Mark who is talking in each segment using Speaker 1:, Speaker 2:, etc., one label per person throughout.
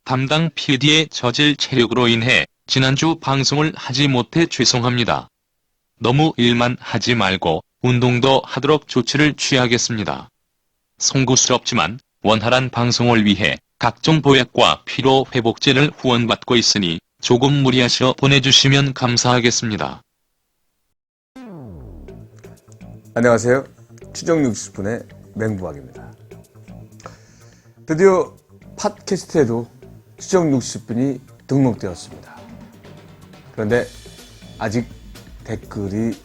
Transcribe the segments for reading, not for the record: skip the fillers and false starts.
Speaker 1: 담당 PD의 저질 체력으로 인해 지난주 방송을 하지 못해 죄송합니다. 너무 일만 하지 말고 운동도 하도록 조치를 취하겠습니다. 송구스럽지만 원활한 방송을 위해 각종 보약과 피로회복제를 후원받고 있으니 조금 무리하셔 보내주시면 감사하겠습니다.
Speaker 2: 안녕하세요. 추정 60분의 맹부학입니다. 드디어 팟캐스트에도 추정 60분이 등록되었습니다. 그런데 아직 댓글이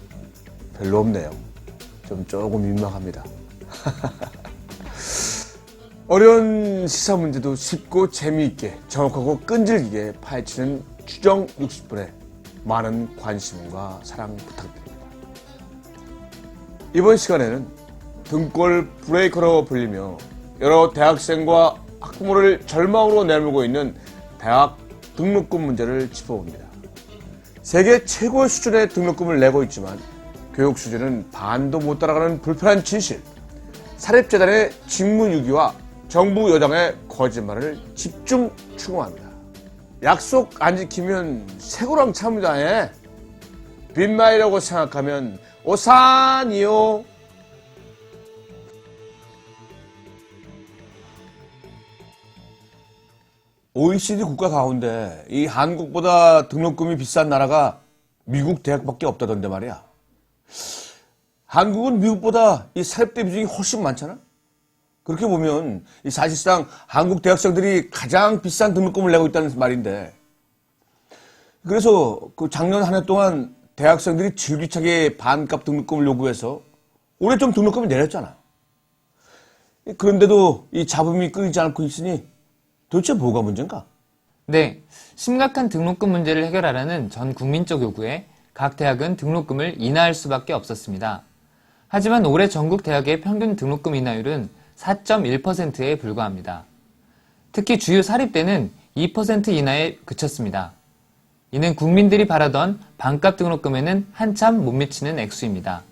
Speaker 2: 별로 없네요. 조금 민망합니다. 어려운 시사 문제도 쉽고 재미있게 정확하고 끈질기게 파헤치는 추정 60분에 많은 관심과 사랑 부탁드립니다. 이번 시간에는 등골 브레이커로 불리며 여러 대학생과 학부모를 절망으로 내몰고 있는 대학 등록금 문제를 짚어봅니다. 세계 최고의 수준의 등록금을 내고 있지만 교육 수준은 반도 못 따라가는 불편한 진실, 사립재단의 직무유기와 정부 여당의 거짓말을 집중 추궁합니다. 약속 안 지키면 새고랑 찹니다. 빈말이라고 생각하면 오산이요. OECD 국가 가운데 이 한국보다 등록금이 비싼 나라가 미국 대학밖에 없다던데 말이야. 한국은 미국보다 이 사립대 비중이 훨씬 많잖아. 그렇게 보면 이 사실상 한국 대학생들이 가장 비싼 등록금을 내고 있다는 말인데, 그래서 그 작년 한 해 동안 대학생들이 줄기차게 반값 등록금을 요구해서 올해 좀 등록금을 내렸잖아. 그런데도 이 잡음이 끊이지 않고 있으니 도대체 뭐가 문제인가?
Speaker 3: 네, 심각한 등록금 문제를 해결하라는 전 국민적 요구에 각 대학은 등록금을 인하할 수밖에 없었습니다. 하지만 올해 전국 대학의 평균 등록금 인하율은 4.1%에 불과합니다. 특히 주요 사립대는 2% 인하에 그쳤습니다. 이는 국민들이 바라던 반값 등록금에는 한참 못 미치는 액수입니다.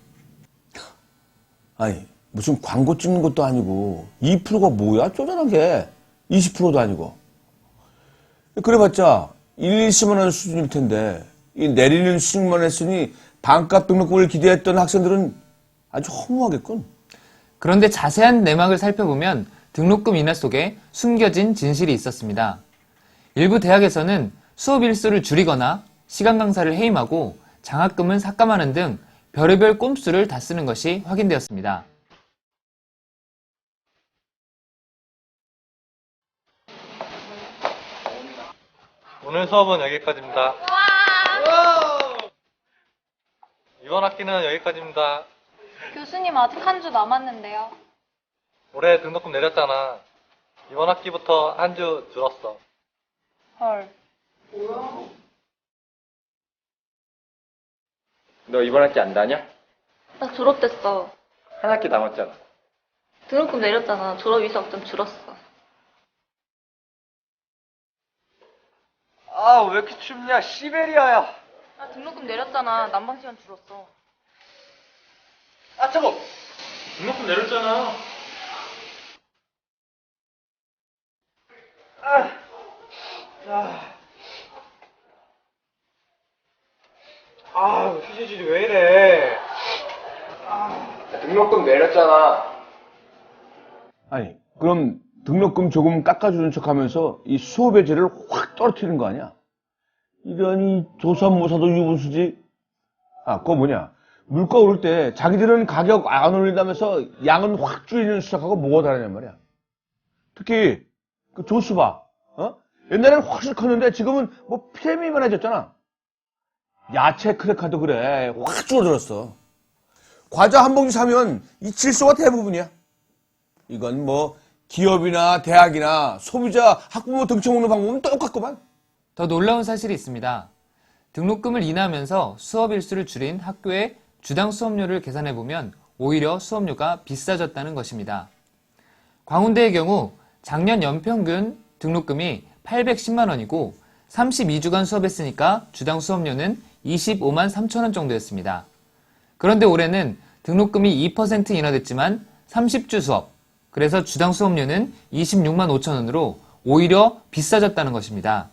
Speaker 2: 아니, 무슨 광고 찍는 것도 아니고 2%가 뭐야? 쪼잔하게 20%도 아니고. 그래봤자 1, 20만 원 수준일 텐데 이 내리는 수준만 했으니 반값 등록금을 기대했던 학생들은 아주 허무하겠군.
Speaker 3: 그런데 자세한 내막을 살펴보면 등록금 인하 속에 숨겨진 진실이 있었습니다. 일부 대학에서는 수업 일수를 줄이거나 시간 강사를 해임하고 장학금은 삭감하는 등 별의별 꼼수를 다 쓰는 것이 확인되었습니다.
Speaker 4: 오늘 수업은 여기까지입니다. 이번 학기는 여기까지입니다.
Speaker 5: 교수님 아직 한 주 남았는데요.
Speaker 4: 올해 등록금 내렸잖아. 이번 학기부터 한 주 줄었어.
Speaker 5: 헐.
Speaker 6: 너 이번 학기 안 다녀?
Speaker 5: 나 졸업됐어.
Speaker 6: 한 학기 남았잖아.
Speaker 5: 등록금 내렸잖아. 졸업 이석 좀 줄었어.
Speaker 6: 아, 왜 이렇게 춥냐? 시베리아야.
Speaker 5: 나 등록금 내렸잖아. 난방 시간 줄었어.
Speaker 6: 아, 저거.
Speaker 4: 등록금 내렸잖아. 휴지질이 왜 이래?
Speaker 6: 등록금 내렸잖아.
Speaker 2: 아니, 그럼 등록금 조금 깎아주는 척 하면서 이 수업의 질을 확 떨어뜨리는 거 아니야? 이러니 조사모사도 유분수지. 아, 그거 뭐냐. 물가 오를 때 자기들은 가격 안 올린다면서 양은 확 줄이는 수작하고 뭐가 다르냔 말이야. 특히 그 조수바, 옛날에는 훨씬 컸는데 지금은 뭐 프리미엄만 해졌잖아. 야채 크레카도 그래. 확 줄어들었어. 과자 한 봉지 사면 이 질소가 대부분이야. 이건 뭐 기업이나 대학이나 소비자, 학부모 등쳐먹는 방법은 똑같구만.
Speaker 3: 더 놀라운 사실이 있습니다. 등록금을 인하하면서 수업 일수를 줄인 학교의 주당 수업료를 계산해보면 오히려 수업료가 비싸졌다는 것입니다. 광운대의 경우 작년 연평균 등록금이 810만 원이고 32주간 수업했으니까 주당 수업료는 25만 3천 원 정도였습니다. 그런데 올해는 등록금이 2% 인하됐지만 30주 수업, 그래서 주당 수업료는 26만 5천 원으로 오히려 비싸졌다는 것입니다.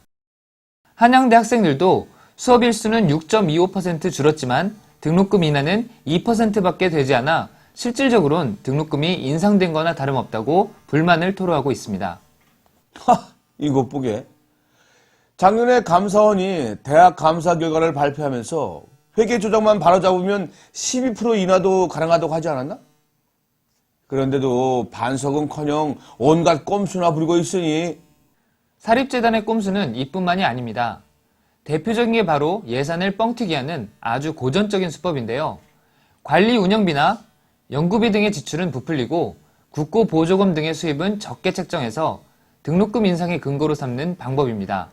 Speaker 3: 한양대 학생들도 수업 일수는 6.25% 줄었지만 등록금 인하는 2%밖에 되지 않아 실질적으로는 등록금이 인상된 거나 다름없다고 불만을 토로하고 있습니다.
Speaker 2: 이것 보게. 작년에 감사원이 대학 감사 결과를 발표하면서 회계 조작만 바로잡으면 12% 인하도 가능하다고 하지 않았나? 그런데도 반석은커녕 온갖 꼼수나 부리고 있으니
Speaker 3: 사립재단의 꼼수는 이뿐만이 아닙니다. 대표적인 게 바로 예산을 뻥튀기 하는 아주 고전적인 수법인데요. 관리 운영비나 연구비 등의 지출은 부풀리고 국고 보조금 등의 수입은 적게 책정해서 등록금 인상의 근거로 삼는 방법입니다.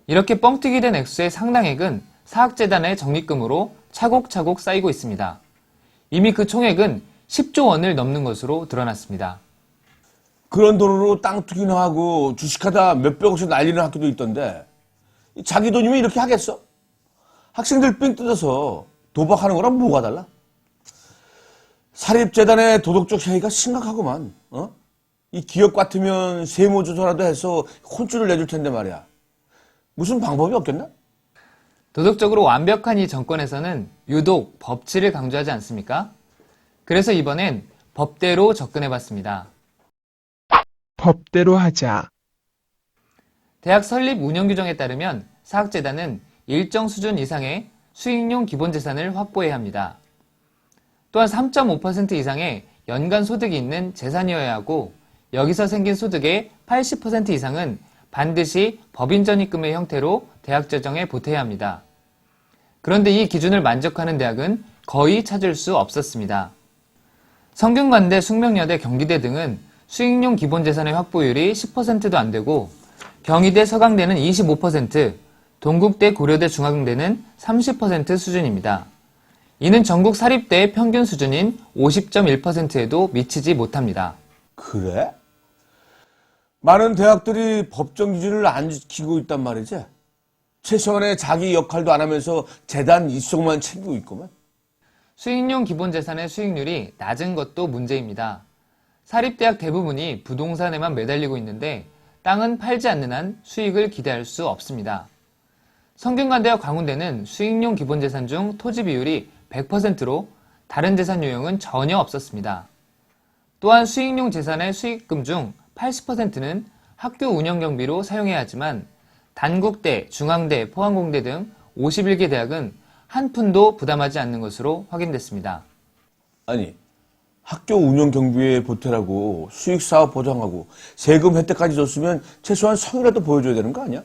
Speaker 3: 이렇게 뻥튀기 된 액수의 상당액은 사학재단의 적립금으로 차곡차곡 쌓이고 있습니다. 이미 그 총액은 10조 원을 넘는 것으로 드러났습니다.
Speaker 2: 그런 돈으로 땅 투기나 하고 주식하다 몇백억씩 날리는 학교도 있던데 자기 돈이면 이렇게 하겠어? 학생들 삥 뜯어서 도박하는 거랑 뭐가 달라? 사립재단의 도덕적 해이가 심각하구만. 이 기업 같으면 세무조사라도 해서 혼쭐을 내줄 텐데 말이야. 무슨 방법이 없겠나?
Speaker 3: 도덕적으로 완벽한 이 정권에서는 유독 법치를 강조하지 않습니까? 그래서 이번엔 법대로 접근해봤습니다.
Speaker 7: 법대로 하자.
Speaker 3: 대학 설립 운영 규정에 따르면 사학재단은 일정 수준 이상의 수익용 기본재산을 확보해야 합니다. 또한 3.5% 이상의 연간 소득이 있는 재산이어야 하고 여기서 생긴 소득의 80% 이상은 반드시 법인전입금의 형태로 대학 재정에 보태야 합니다. 그런데 이 기준을 만족하는 대학은 거의 찾을 수 없었습니다. 성균관대, 숙명여대, 경기대 등은 수익용 기본재산의 확보율이 10%도 안 되고 경희대, 서강대는 25%, 동국대, 고려대, 중앙대는 30% 수준입니다. 이는 전국 사립대의 평균 수준인 50.1%에도 미치지 못합니다.
Speaker 2: 그래? 많은 대학들이 법정 기준을 안 지키고 있단 말이지? 최소한의 자기 역할도 안 하면서 재단 이속만 챙기고 있구만.
Speaker 3: 수익용 기본재산의 수익률이 낮은 것도 문제입니다. 사립대학 대부분이 부동산에만 매달리고 있는데 땅은 팔지 않는 한 수익을 기대할 수 없습니다. 성균관대와 광운대는 수익용 기본재산 중 토지 비율이 100%로 다른 재산 유형은 전혀 없었습니다. 또한 수익용 재산의 수익금 중 80%는 학교 운영 경비로 사용해야 하지만 단국대, 중앙대, 포항공대 등 51개 대학은 한 푼도 부담하지 않는 것으로 확인됐습니다.
Speaker 2: 아니, 학교 운영 경비에 보태라고 수익 사업 보장하고 세금 혜택까지 줬으면 최소한 성이라도 보여줘야 되는 거 아니야?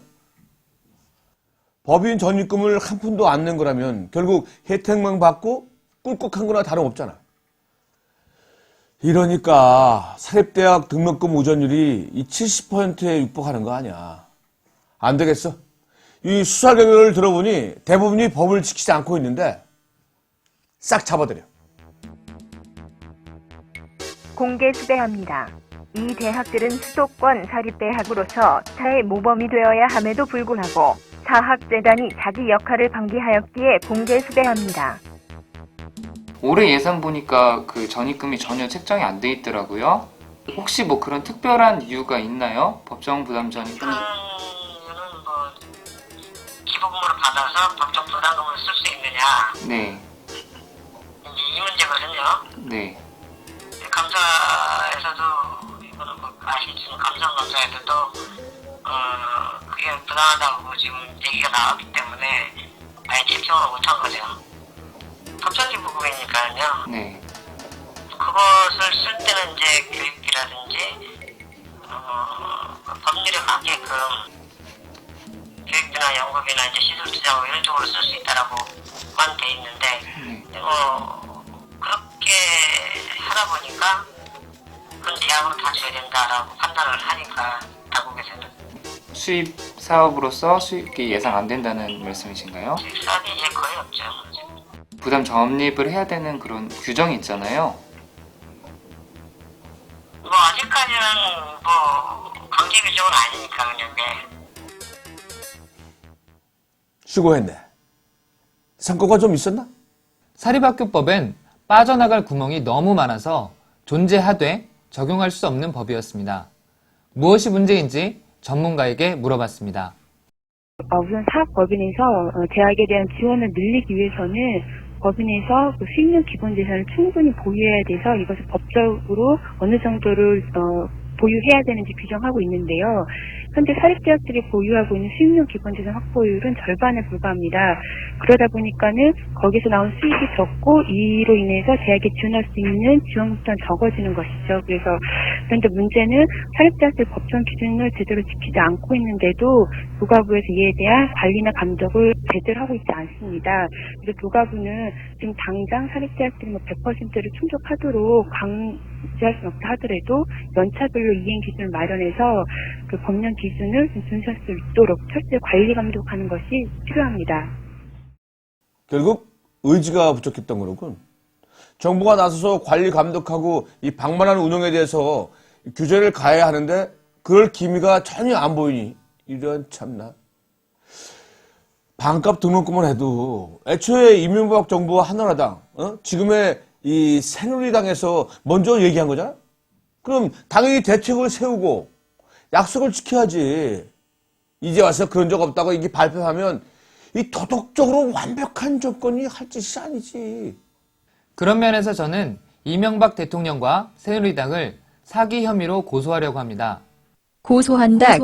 Speaker 2: 법인 전입금을 한 푼도 안 낸 거라면 결국 혜택만 받고 꿀꺽한 거나 다름없잖아. 이러니까 사립대학 등록금 우전율이 이 70%에 육박하는 거 아니야. 안 되겠어. 이 수사 결과를 들어보니 대부분이 법을 지키지 않고 있는데 싹 잡아들여.
Speaker 8: 공개 수배합니다. 이 대학들은 수도권 사립대학으로서 사회 모범이 되어야 함에도 불구하고 사학재단이 자기 역할을 방기하였기에 공개 수배합니다.
Speaker 3: 올해 예산 보니까 그 전입금이 전혀 책정이 안 돼 있더라고요. 혹시 뭐 그런 특별한 이유가 있나요? 법정 부담 전입금?
Speaker 9: 이유는 뭐 기부금으로 받아서 법정 부담금을 쓸 수 있느냐
Speaker 3: 네,
Speaker 9: 이제 이 문제거든요.
Speaker 3: 네,
Speaker 9: 감사에서도 이거는 뭐 아시겠지만 감사에서도 그게 부당하다고 지금 얘기가 나왔기 때문에 아예 책정을 못한 거죠. 법정기부금이니까요.
Speaker 3: 네.
Speaker 9: 그것을 쓸 때는 이제 교육비라든지 법률에 맞게끔 교육비나 연구비나 이제 시설 투자하고 이런 쪽으로 쓸 수 있다라고만 돼 있는데 그렇게 하다 보니까 그건 대학으로 다 줘야 된다라고 판단을 하니까 당국에서는
Speaker 3: 수입 사업으로서 수익이 예상 안 된다는 말씀이신가요?
Speaker 9: 수익 사업이 이제 거의 없죠.
Speaker 3: 부담 적립을 해야 되는 그런 규정이 있잖아요.
Speaker 9: 뭐 아직까지는 뭐 강제 규정은 아니니까 그냥
Speaker 2: 수고했네. 성과가 좀 있었나?
Speaker 3: 사립학교법엔 빠져나갈 구멍이 너무 많아서 존재하되 적용할 수 없는 법이었습니다. 무엇이 문제인지 전문가에게 물어봤습니다.
Speaker 8: 우선 사학 법인에서 대학에 대한 지원을 늘리기 위해서는 법인에서 그 수익률 기본재산을 충분히 보유해야 돼서 이것을 법적으로 어느 정도를 보유해야 되는지 규정하고 있는데요. 현재 사립대학들이 보유하고 있는 수익률 기본재산 확보율은 절반에 불과합니다. 그러다 보니까는 거기서 나온 수익이 적고 이로 인해서 대학에 지원할 수 있는 지원 또한 적어지는 것이죠. 그런데 문제는 사립대학들 법정 기준을 제대로 지키지 않고 있는데도 교과부에서 이에 대한 관리나 감독을 제대로 하고 있지 않습니다. 그래서 교과부는 지금 당장 사립대학들이 100%를 충족하도록 강제할 수는 없다 하더라도 연차별로 이행 기준을 마련해서 그 법령 기준을 준수할 수 있도록 철저히 관리 감독하는 것이 필요합니다.
Speaker 2: 결국 의지가 부족했던 거로군. 정부가 나서서 관리 감독하고 이 방만한 운영에 대해서 규제를 가해야 하는데 그럴 기미가 전혀 안 보이니 이런 참나. 반값 등록금을 해도 애초에 이명박 정부와 한나라당, 지금의 이 새누리당에서 먼저 얘기한 거잖아? 그럼 당연히 대책을 세우고 약속을 지켜야지. 이제 와서 그런 적 없다고 이게 발표하면 이 도덕적으로 완벽한 정권이 할 짓이 아니지.
Speaker 3: 그런 면에서 저는 이명박 대통령과 새누리당을 사기 혐의로 고소하려고 합니다.
Speaker 7: 고소한다.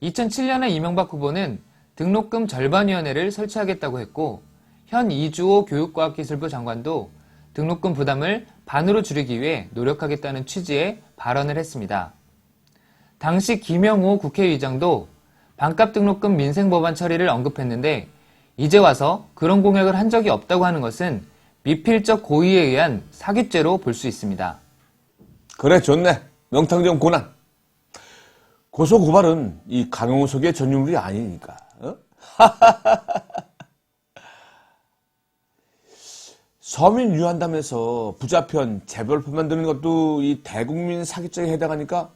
Speaker 3: 2007년에 이명박 후보는 등록금 절반위원회를 설치하겠다고 했고 현 이주호 교육과학기술부 장관도 등록금 부담을 반으로 줄이기 위해 노력하겠다는 취지의 발언을 했습니다. 당시 김영호 국회의장도 반값 등록금 민생법안 처리를 언급했는데 이제 와서 그런 공약을 한 적이 없다고 하는 것은 미필적 고의에 의한 사기죄로 볼 수 있습니다.
Speaker 2: 그래, 좋네. 명탕정 고난. 고소고발은 이 강용석의 전유물이 아니니까. 서민 유한담에서 부자편, 재벌편 만드는 것도 이 대국민 사기죄에 해당하니까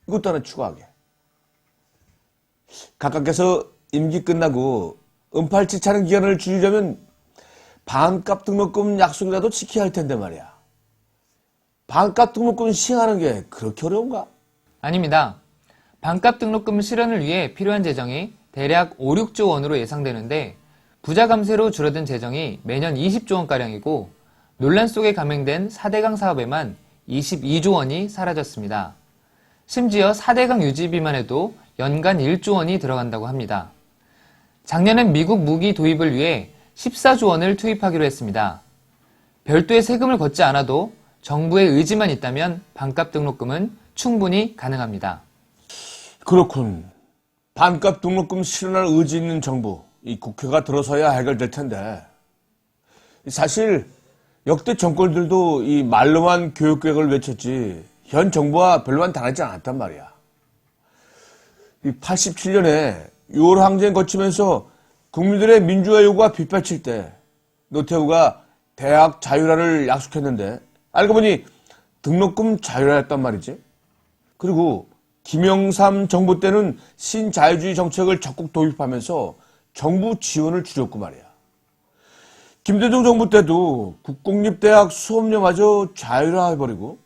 Speaker 2: 이것도 하나 추가하게. 각각께서 임기 끝나고 은팔치 차는 기간을 줄이려면 반값 등록금 약속이라도 지켜야 할 텐데 말이야. 반값 등록금 시행하는 게 그렇게 어려운가?
Speaker 3: 아닙니다. 반값 등록금 실현을 위해 필요한 재정이 대략 5, 6조 원으로 예상되는데 부자 감세로 줄어든 재정이 매년 20조 원가량이고 논란 속에 감행된 4대강 사업에만 22조 원이 사라졌습니다. 심지어 4대강 유지비만 해도 연간 1조 원이 들어간다고 합니다. 작년엔 미국 무기 도입을 위해 14조 원을 투입하기로 했습니다. 별도의 세금을 걷지 않아도 정부의 의지만 있다면 반값 등록금은 충분히 가능합니다.
Speaker 2: 그렇군. 반값 등록금 실현할 의지 있는 정부, 이 국회가 들어서야 해결될 텐데. 사실 역대 정권들도 이 말로만 교육계획을 외쳤지 현 정부와 별반 다르지 않았단 말이야. 87년에 6월 항쟁 거치면서 국민들의 민주화 요구가 빗발칠 때 노태우가 대학 자율화를 약속했는데 알고 보니 등록금 자율화였단 말이지. 그리고 김영삼 정부 때는 신자유주의 정책을 적극 도입하면서 정부 지원을 줄였고 말이야. 김대중 정부 때도 국공립대학 수업료마저 자율화해버리고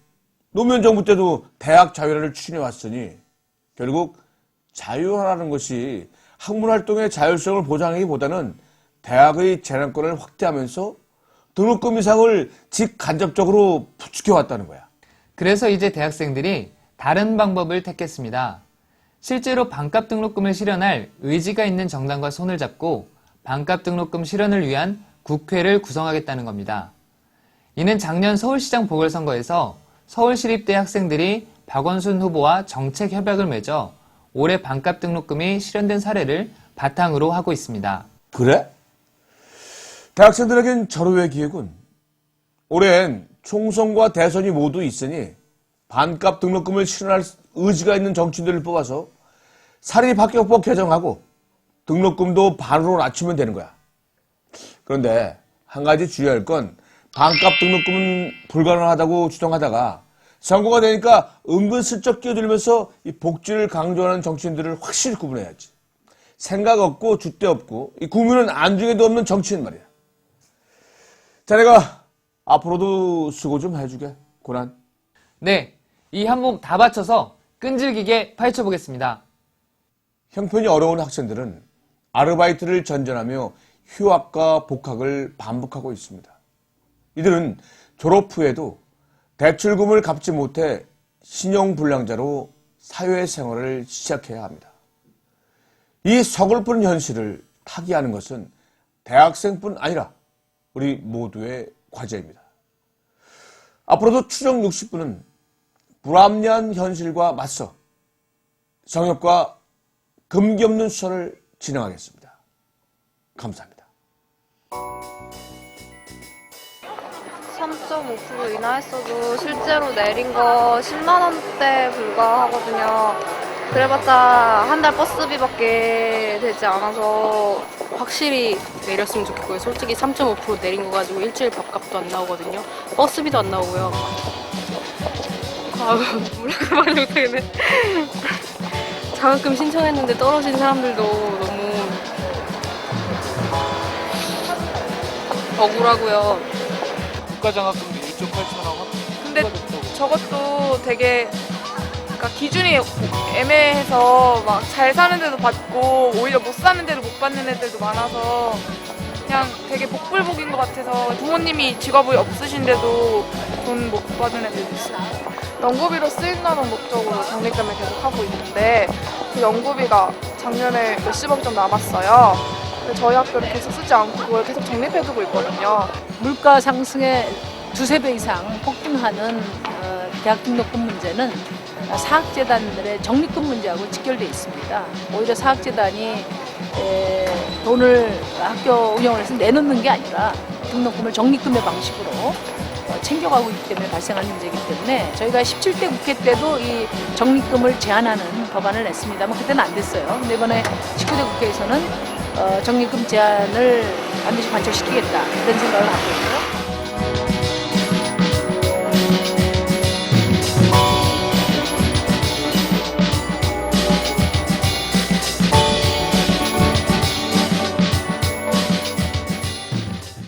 Speaker 2: 노무현 정부 때도 대학 자율화를 추진해왔으니 결국 자율화라는 것이 학문활동의 자율성을 보장하기보다는 대학의 재량권을 확대하면서 등록금 인상을 직간접적으로 부추겨왔다는 거야.
Speaker 3: 그래서 이제 대학생들이 다른 방법을 택했습니다. 실제로 반값 등록금을 실현할 의지가 있는 정당과 손을 잡고 반값 등록금 실현을 위한 국회를 구성하겠다는 겁니다. 이는 작년 서울시장 보궐선거에서 서울시립대 학생들이 박원순 후보와 정책 협약을 맺어 올해 반값 등록금이 실현된 사례를 바탕으로 하고 있습니다.
Speaker 2: 그래? 대학생들에겐 절호의 기회군. 올해엔 총선과 대선이 모두 있으니 반값 등록금을 실현할 의지가 있는 정치인들을 뽑아서 사립합격법 개정하고 등록금도 반으로 낮추면 되는 거야. 그런데 한 가지 주의할 건 반값 등록금은 불가능하다고 주장하다가 선거가 되니까 은근슬쩍 끼어들면서 이 복지를 강조하는 정치인들을 확실히 구분해야지. 생각 없고 줏대 없고 이 국민은 안중에도 없는 정치인 말이야. 자네가 앞으로도 수고 좀 해주게, 고난.
Speaker 3: 네, 이 한 몸 다 바쳐서 끈질기게 파헤쳐 보겠습니다.
Speaker 2: 형편이 어려운 학생들은 아르바이트를 전전하며 휴학과 복학을 반복하고 있습니다. 이들은 졸업 후에도 대출금을 갚지 못해 신용불량자로 사회생활을 시작해야 합니다. 이 서글픈 현실을 타개하는 것은 대학생뿐 아니라 우리 모두의 과제입니다. 앞으로도 추정 60분은 불합리한 현실과 맞서 정협과 금기 없는 수사를 진행하겠습니다. 감사합니다.
Speaker 5: 3.5% 인하했어도 실제로 내린 거 10만 원대에 불과하거든요. 그래봤자 한 달 버스비밖에 되지 않아서
Speaker 7: 확실히 내렸으면 좋겠고요. 솔직히 3.5% 내린 거 가지고 일주일 밥값도 안 나오거든요. 버스비도 안 나오고요. 뭐라고 말 못하겠네. 장학금 신청했는데 떨어진 사람들도 너무 억울하고요.
Speaker 10: 국가장학금도 1조 8천원.
Speaker 11: 근데 저것도 되게 그러니까 기준이 애매해서 막 잘 사는 데도 받고 오히려 못 사는 데도 못 받는 애들도 많아서 그냥 되게 복불복인 것 같아서 부모님이 직업이 없으신데도 돈 못 받는 애들도 있어요. 연구비로 쓰인다는 목적으로 적립금을 계속 하고 있는데 그 연구비가 작년에 몇십억 좀 남았어요. 근데 저희 학교는 계속 쓰지 않고 그걸 계속 적립해두고 있거든요.
Speaker 12: 물가 상승에 두세 배 이상 폭등하는 대학 등록금 문제는 사학재단들의 적립금 문제하고 직결되어 있습니다. 오히려 사학재단이 돈을 학교 운영을 해서 내놓는 게 아니라 등록금을 적립금의 방식으로 챙겨가고 있기 때문에 발생한 문제이기 때문에 저희가 17대 국회 때도 이 적립금을 제한하는 법안을 냈습니다만 그때는 안 됐어요. 근데 이번에 19대 국회에서는 적립금 제한을 반드시 관철시키겠다 이런 생각을 갖고 있고요.